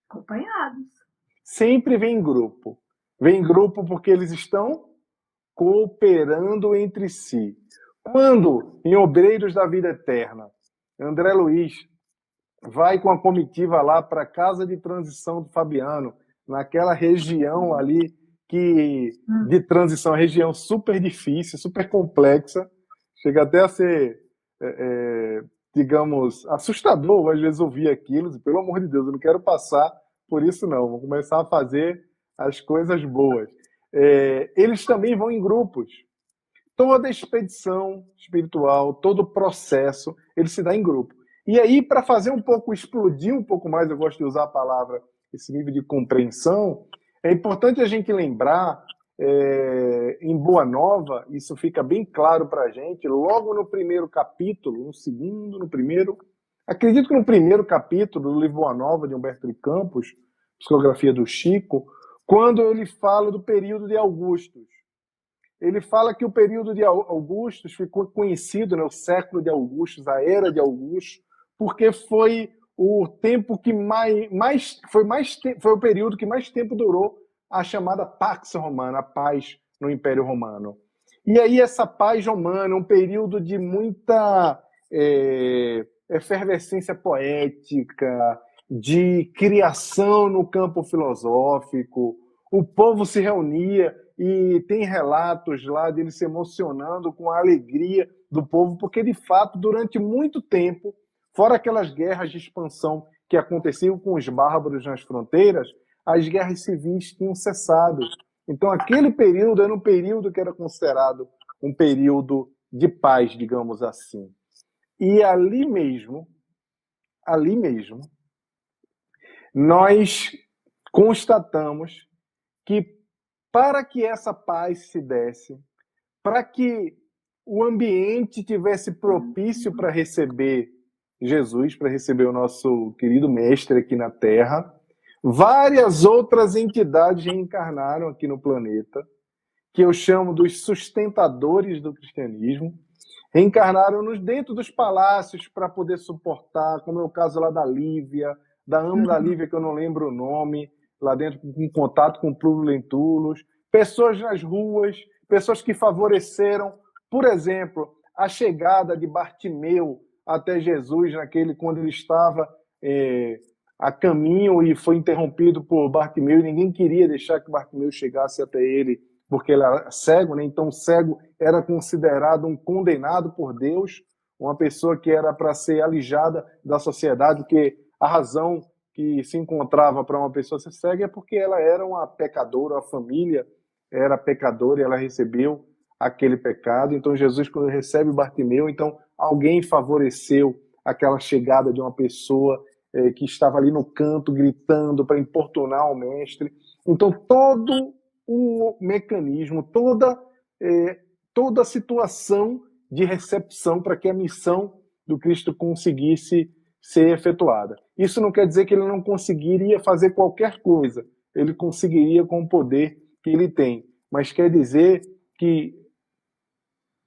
S1: Acompanhados.
S2: Sempre vem em grupo. Vem em grupo porque eles estão cooperando entre si. Quando, em Obreiros da Vida Eterna, André Luiz vai com a comitiva lá para a Casa de Transição do Fabiano, naquela região ali de transição, região super difícil, super complexa, chega até a ser, digamos, assustador às vezes ouvir aquilo, pelo amor de Deus, eu não quero passar por isso não, vou começar a fazer as coisas boas. Eles também vão em grupos. Toda expedição espiritual, todo processo, ele se dá em grupo. E aí, para fazer explodir um pouco mais, eu gosto de usar a palavra, esse nível de compreensão, é importante a gente lembrar, em Boa Nova, isso fica bem claro para a gente, logo no primeiro capítulo, no segundo, no primeiro, acredito que no primeiro capítulo do livro Boa Nova, de Humberto de Campos, Psicografia do Chico, quando ele fala do período de Augustus. Ele fala que o período de Augustus ficou conhecido, né, o século de Augustus, a era de Augustus, porque foi o tempo que foi o período que mais tempo durou a chamada Pax Romana, a paz no Império Romano. E aí essa paz romana, um período de muita efervescência poética, de criação no campo filosófico. O povo se reunia e tem relatos lá dele se emocionando com a alegria do povo, porque, de fato, durante muito tempo, fora aquelas guerras de expansão que aconteciam com os bárbaros nas fronteiras, as guerras civis tinham cessado. Então, aquele período era um período que era considerado um período de paz, digamos assim. E ali mesmo, nós constatamos que para que essa paz se desse, para que o ambiente tivesse propício para receber Jesus, para receber o nosso querido mestre aqui na Terra, várias outras entidades reencarnaram aqui no planeta, que eu chamo dos sustentadores do cristianismo, reencarnaram-nos dentro dos palácios para poder suportar, como é o caso lá da Lívia, da ama da Lívia, que eu não lembro o nome, lá dentro, com contato com Plúlio Lentulus, pessoas nas ruas, pessoas que favoreceram, por exemplo, a chegada de Bartimeu até Jesus, quando ele estava a caminho e foi interrompido por Bartimeu, e ninguém queria deixar que Bartimeu chegasse até ele, porque ele era cego, né? Então o cego era considerado um condenado por Deus, uma pessoa que era para ser alijada da sociedade, porque a razão que se encontrava para uma pessoa ser cega é porque ela era uma pecadora, a família era pecadora e ela recebeu aquele pecado. Então Jesus, quando recebe Bartimeu, então alguém favoreceu aquela chegada de uma pessoa que estava ali no canto gritando para importunar o mestre. Então todo o mecanismo, toda a situação de recepção para que a missão do Cristo conseguisse ser efetuada. Isso não quer dizer que ele não conseguiria fazer qualquer coisa, ele conseguiria com o poder que ele tem, mas quer dizer que,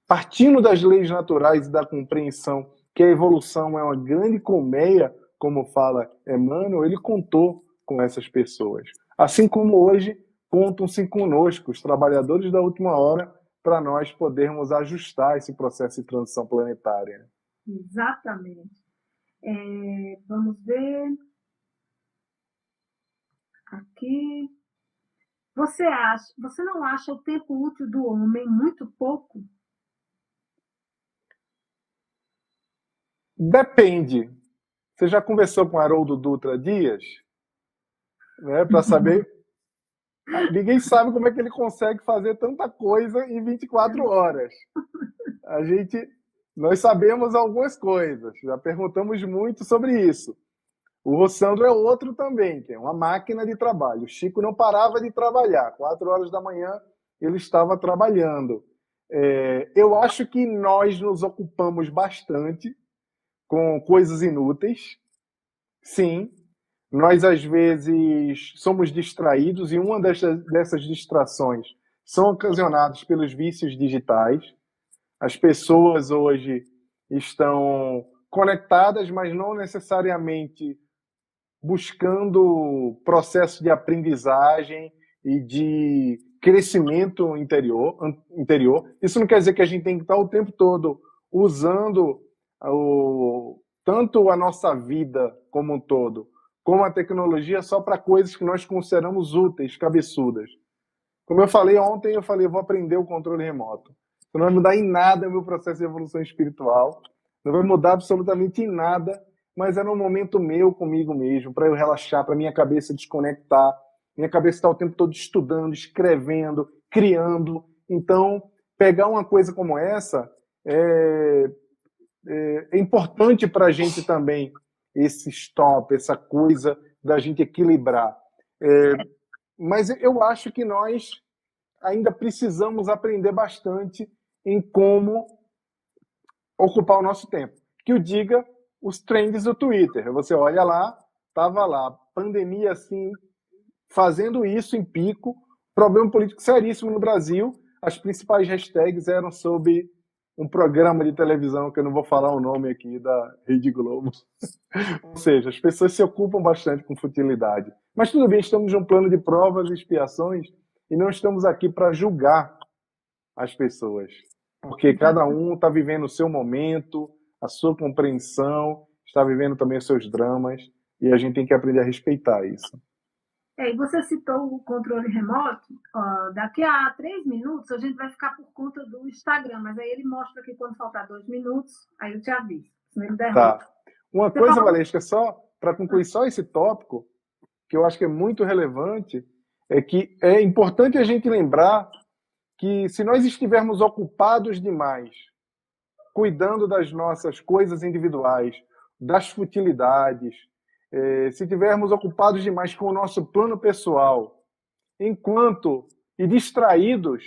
S2: partindo das leis naturais e da compreensão que a evolução é uma grande colmeia, como fala Emmanuel, ele contou com essas pessoas. Assim como hoje contam-se conosco, os trabalhadores da última hora, para nós podermos ajustar esse processo de transição planetária.
S1: Exatamente. Vamos ver. Aqui. Você não acha o tempo útil do homem muito pouco?
S2: Depende. Você já conversou com Haroldo Dutra Dias? Né, para saber. Ninguém sabe como é que ele consegue fazer tanta coisa em 24 horas. Nós sabemos algumas coisas, já perguntamos muito sobre isso. O Rossandro é outro também, que é uma máquina de trabalho. O Chico não parava de trabalhar. 4 horas da manhã ele estava trabalhando. Eu acho que nós nos ocupamos bastante com coisas inúteis. Sim, nós às vezes somos distraídos e uma dessas distrações são ocasionadas pelos vícios digitais. As pessoas hoje estão conectadas, mas não necessariamente buscando processo de aprendizagem e de crescimento interior. Isso não quer dizer que a gente tem que estar o tempo todo usando tanto a nossa vida como um todo, como a tecnologia só para coisas que nós consideramos úteis, cabeçudas. Como eu falei ontem, eu vou aprender o controle remoto. Isso não vai mudar em nada o meu processo de evolução espiritual, não vai mudar absolutamente em nada, mas era um momento meu comigo mesmo, para eu relaxar, para minha cabeça desconectar. Minha cabeça está o tempo todo estudando, escrevendo, criando. Então, pegar uma coisa como essa é importante para a gente também, esse stop, essa coisa da gente equilibrar. Mas eu acho que nós ainda precisamos aprender bastante em como ocupar o nosso tempo. Que o diga os trends do Twitter. Você olha lá, estava lá, pandemia assim, fazendo isso em pico, problema político seríssimo no Brasil. As principais hashtags eram sobre um programa de televisão, que eu não vou falar o nome aqui, da Rede Globo. Ou seja, as pessoas se ocupam bastante com futilidade. Mas tudo bem, estamos num plano de provas e expiações e não estamos aqui para julgar as pessoas. Porque cada um está vivendo o seu momento, a sua compreensão, está vivendo também os seus dramas, e a gente tem que aprender a respeitar isso.
S1: E você citou o controle remoto. Daqui a 3 minutos a gente vai ficar por conta do Instagram, mas aí ele mostra que quando faltar 2 minutos, aí eu te aviso. Senão ele derruba.
S2: Tá. Uma
S1: Você
S2: coisa,
S1: falou...
S2: Valesca, só para concluir só esse tópico, que eu acho que é muito relevante, é que é importante a gente lembrar que se nós estivermos ocupados demais, cuidando das nossas coisas individuais, das futilidades, se estivermos ocupados demais com o nosso plano pessoal, e distraídos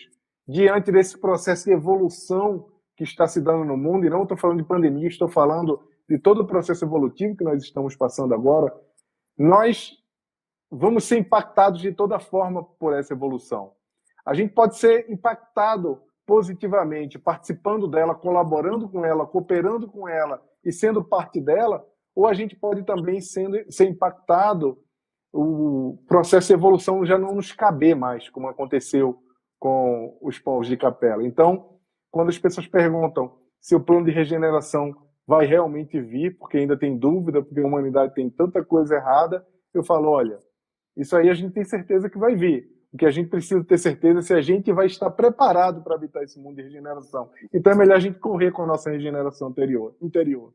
S2: diante desse processo de evolução que está se dando no mundo, e não estou falando de pandemia, estou falando de todo o processo evolutivo que nós estamos passando agora, nós vamos ser impactados de toda forma por essa evolução. A gente pode ser impactado positivamente, participando dela, colaborando com ela, cooperando com ela e sendo parte dela, ou a gente pode também ser impactado, o processo de evolução já não nos caber mais, como aconteceu com os povos de Capela. Então, quando as pessoas perguntam se o plano de regeneração vai realmente vir, porque ainda tem dúvida, porque a humanidade tem tanta coisa errada, eu falo, olha, isso aí a gente tem certeza que vai vir. O que a gente precisa ter certeza é se a gente vai estar preparado para habitar esse mundo de regeneração. Então é melhor a gente correr com a nossa regeneração interior.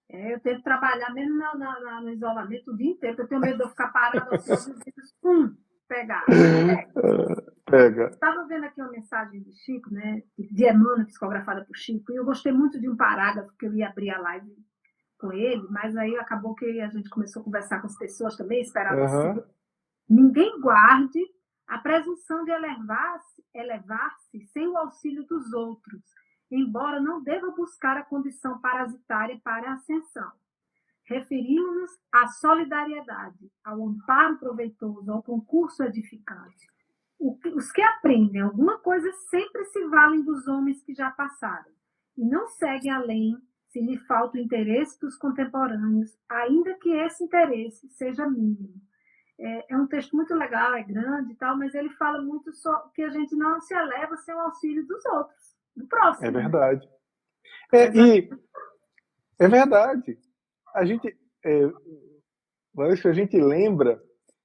S1: Eu tenho que trabalhar mesmo no isolamento o dia inteiro, porque eu tenho medo de eu ficar parado assim, pegar.
S2: Pega.
S1: Estava vendo aqui uma mensagem de Chico, né, de Emmanuel, psicografada por Chico, e eu gostei muito de um parágrafo que eu ia abrir a live com ele, mas aí acabou que a gente começou a conversar com as pessoas também, esperava assim. Ninguém guarde a presunção de elevar-se sem o auxílio dos outros, embora não deva buscar a condição parasitária para a ascensão. Referimos-nos à solidariedade, ao amparo proveitoso, ao concurso edificante. Os que aprendem alguma coisa sempre se valem dos homens que já passaram e não seguem além se lhe falta o interesse dos contemporâneos, ainda que esse interesse seja mínimo. É um texto muito legal, é grande e tal, mas ele fala muito só que a gente não se eleva sem o auxílio dos outros, do próximo.
S2: É verdade. É verdade. A gente lembra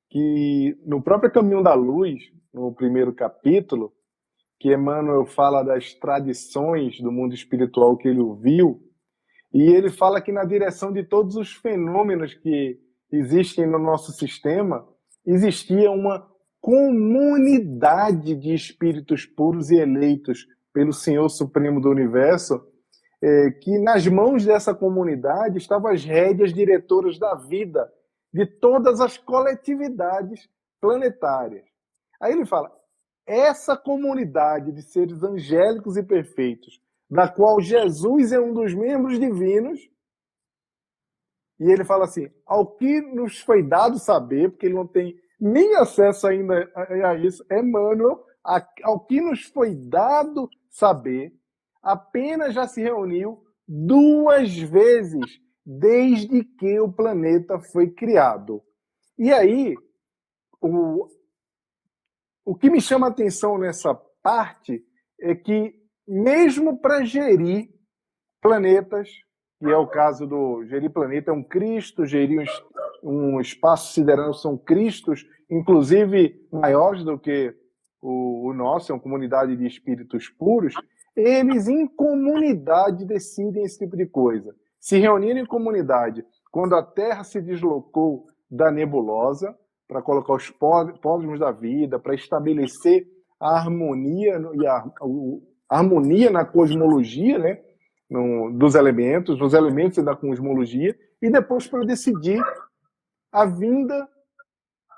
S2: que no próprio Caminho da Luz, no primeiro capítulo, que Emmanuel fala das tradições do mundo espiritual que ele ouviu, e ele fala que na direção de todos os fenômenos que existem no nosso sistema, existia uma comunidade de espíritos puros e eleitos pelo Senhor Supremo do Universo, que nas mãos dessa comunidade estavam as rédeas diretoras da vida de todas as coletividades planetárias. Aí ele fala, essa comunidade de seres angélicos e perfeitos, da qual Jesus é um dos membros divinos, e ele fala assim, ao que nos foi dado saber, porque ele não tem nem acesso ainda a isso, Emmanuel, ao que nos foi dado saber, apenas já se reuniu 2 vezes desde que o planeta foi criado. E aí, o que me chama a atenção nessa parte é que, mesmo para gerir planetas, que é o caso do gerir planeta, é um Cristo, gerir um espaço sideral, são Cristos, inclusive maiores do que o nosso, é uma comunidade de espíritos puros, eles em comunidade decidem esse tipo de coisa. Se reuniram em comunidade quando a Terra se deslocou da nebulosa, para colocar os pólimos da vida, para estabelecer a harmonia e a harmonia na cosmologia, né, dos elementos, nos elementos da cosmologia, e depois para decidir a vinda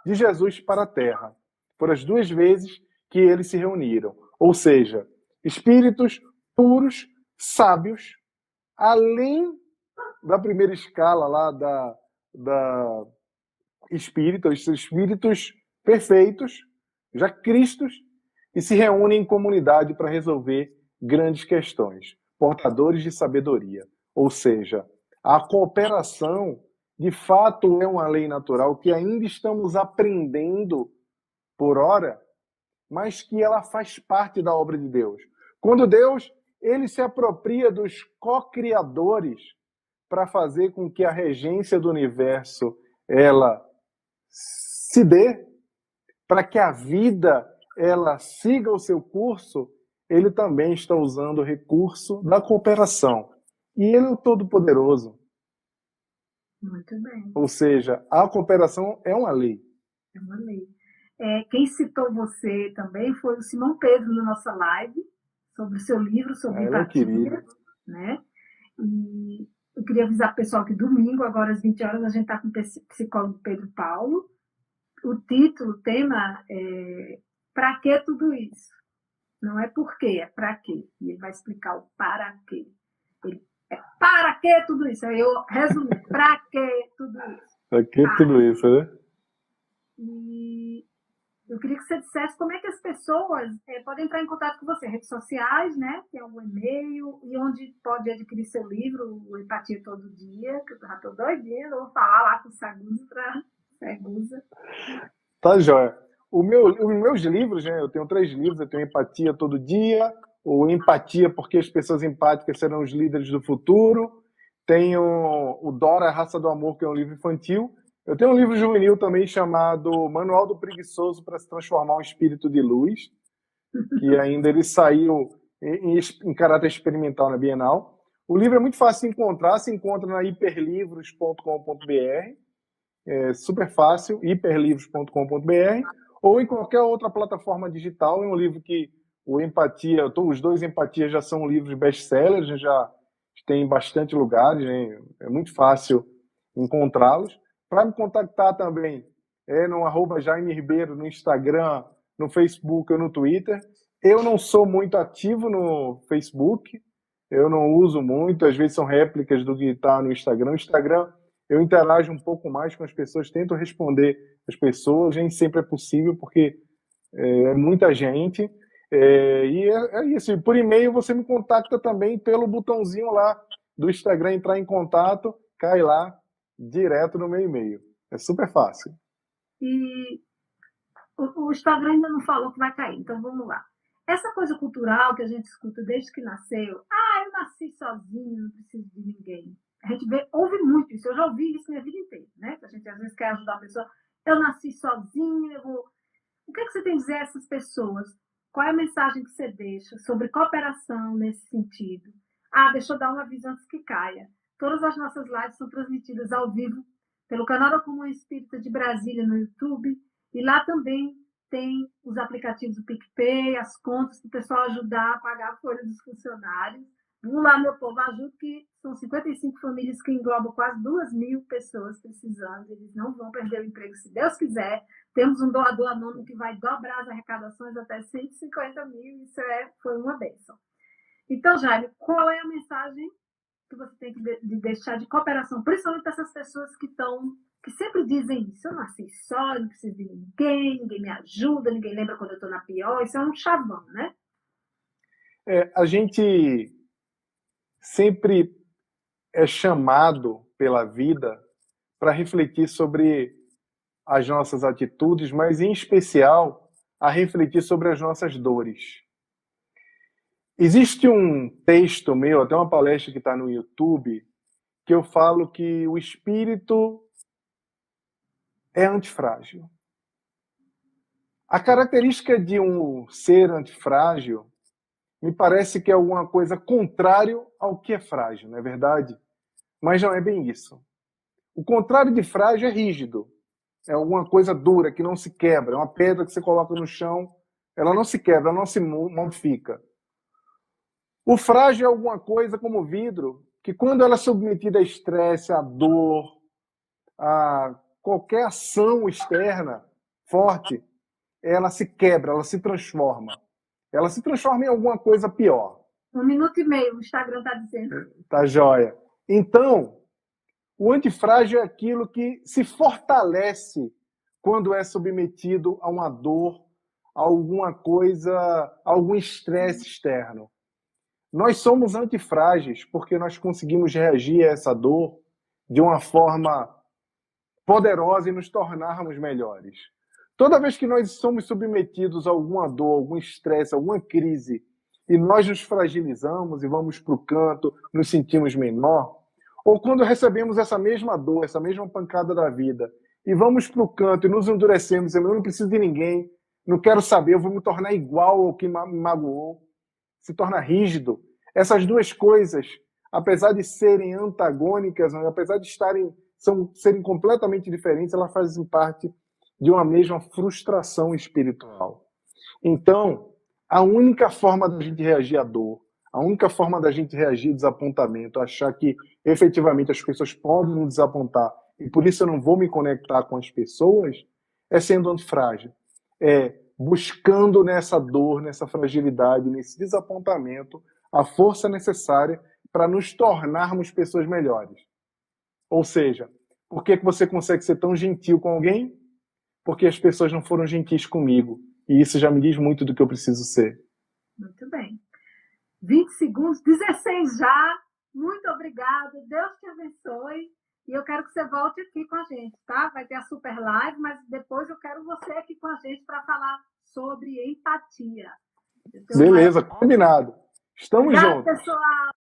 S2: de Jesus para a Terra. Foram as 2 vezes que eles se reuniram. Ou seja, espíritos puros, sábios, além da primeira escala lá da espírita, os espíritos perfeitos, já Cristos, e se reúnem em comunidade para resolver grandes questões, portadores de sabedoria. Ou seja, a cooperação, de fato, é uma lei natural que ainda estamos aprendendo por hora, mas que ela faz parte da obra de Deus. Quando Deus ele se apropria dos co-criadores para fazer com que a regência do universo ela se dê, para que a vida ela siga o seu curso, ele também está usando o recurso da cooperação. E ele é o Todo-Poderoso.
S1: Muito bem.
S2: Ou seja, a cooperação é uma lei.
S1: É uma lei. Quem citou você também foi o Simão Pedro na nossa live, sobre o seu livro, sobre empatia. Né? E eu queria avisar o pessoal que domingo, agora às 20 horas, a gente está com o psicólogo Pedro Paulo. O título, o tema é "Para que tudo isso?" Não é por quê, é para quê. E ele vai explicar o para quê. Para que tudo isso? Aí eu resumi, para que tudo isso?
S2: Para que tudo isso, né?
S1: E eu queria que você dissesse como é que as pessoas podem entrar em contato com você. Redes sociais, né? Tem algum e-mail, e onde pode adquirir seu livro, o Empatia Todo Dia, que eu já estou doidinha, eu vou falar lá com o Sagusa para Sagusa.
S2: Tá, joia. Os meus livros, né? Eu tenho 3 livros, eu tenho Empatia Todo Dia, ou Empatia porque as pessoas empáticas serão os líderes do futuro. Tenho o Dora, a Raça do Amor, que é um livro infantil. Eu tenho um livro juvenil também chamado Manual do Preguiçoso para se Transformar um Espírito de Luz, que ainda ele saiu em caráter experimental na Bienal. O livro é muito fácil de encontrar, se encontra na hiperlivros.com.br, é super fácil, hiperlivros.com.br, ou em qualquer outra plataforma digital. É um livro que os 2 Empatias já são livros best-sellers, já tem bastante lugares, né? É muito fácil encontrá-los. Para me contactar também no @Jaime Ribeiro, no Instagram, no Facebook ou no Twitter. Eu não sou muito ativo no Facebook, eu não uso muito, às vezes são réplicas do que está no Instagram. No Instagram eu interajo um pouco mais com as pessoas, tento responder as pessoas, nem sempre é possível, porque é muita gente. E é isso. E por e-mail você me contacta também pelo botãozinho lá do Instagram, entrar em contato, cai lá direto no meu e-mail. É super fácil.
S1: E o Instagram ainda não falou que vai cair, então vamos lá. Essa coisa cultural que a gente escuta desde que nasceu, eu nasci sozinho, não preciso de ninguém. A gente ouve muito isso, eu já ouvi isso minha vida inteira, né? A gente às vezes quer ajudar a pessoa, eu nasci sozinho, O que é que você tem a dizer a essas pessoas? Qual é a mensagem que você deixa sobre cooperação nesse sentido? Deixa eu dar um aviso antes que caia. Todas as nossas lives são transmitidas ao vivo pelo canal da Comunhão Espírita de Brasília no YouTube, e lá também tem os aplicativos do PicPay, as contas para o pessoal ajudar a pagar a folha dos funcionários. Vamos lá, meu povo, ajuda, que são 55 famílias que englobam quase 2.000 pessoas precisando. Eles não vão perder o emprego, se Deus quiser. Temos um doador anônimo que vai dobrar as arrecadações até 150 mil. Isso foi uma bênção. Então, Jaime, qual é a mensagem que você tem que deixar de cooperação, principalmente para essas pessoas que sempre dizem isso? Eu nasci só, não preciso de ninguém me ajuda, ninguém lembra quando eu estou na pior. Isso é um chavão, né?
S2: A gente sempre é chamado pela vida para refletir sobre as nossas atitudes, mas em especial a refletir sobre as nossas dores. Existe um texto meu, até uma palestra que está no YouTube, que eu falo que o espírito é antifrágil. A característica de um ser antifrágil me parece que é alguma coisa contrário ao que é frágil, não é verdade? Mas não é bem isso. O contrário de frágil é rígido. É alguma coisa dura, que não se quebra. É uma pedra que você coloca no chão, ela não se quebra, ela não se modifica. O frágil é alguma coisa como vidro, que quando ela é submetida a estresse, a dor, a qualquer ação externa forte, ela se quebra, ela se transforma. Ela se transforma em alguma coisa pior.
S1: 1 minuto e meio, o Instagram está dizendo.
S2: Tá joia. Então, o antifrágil é aquilo que se fortalece quando é submetido a uma dor, a alguma coisa, a algum estresse externo. Nós somos antifrágeis porque nós conseguimos reagir a essa dor de uma forma poderosa e nos tornarmos melhores. Toda vez que nós somos submetidos a alguma dor, algum estresse, alguma crise, e nós nos fragilizamos e vamos para o canto, nos sentimos menor, Ou quando recebemos essa mesma dor, essa mesma pancada da vida, e vamos para o canto e nos endurecemos, dizendo, eu não preciso de ninguém, não quero saber, eu vou me tornar igual ao que me magoou, se torna rígido. Essas duas coisas, apesar de serem antagônicas, apesar de serem completamente diferentes, elas fazem parte de uma mesma frustração espiritual. Então, a única forma da gente reagir à dor, a única forma da gente reagir ao desapontamento, achar que efetivamente as pessoas podem nos desapontar e por isso eu não vou me conectar com as pessoas, é sendo antifrágil. É buscando nessa dor, nessa fragilidade, nesse desapontamento, a força necessária para nos tornarmos pessoas melhores. Ou seja, por que você consegue ser tão gentil com alguém? Porque as pessoas não foram gentis comigo. E isso já me diz muito do que eu preciso ser.
S1: Muito bem. 20 segundos, 16 já. Muito obrigada. Deus te abençoe. E eu quero que você volte aqui com a gente, tá? Vai ter a super live, mas depois eu quero você aqui com a gente para falar sobre empatia.
S2: Beleza, combinado. Estamos
S1: Obrigada,
S2: juntos.
S1: pessoal.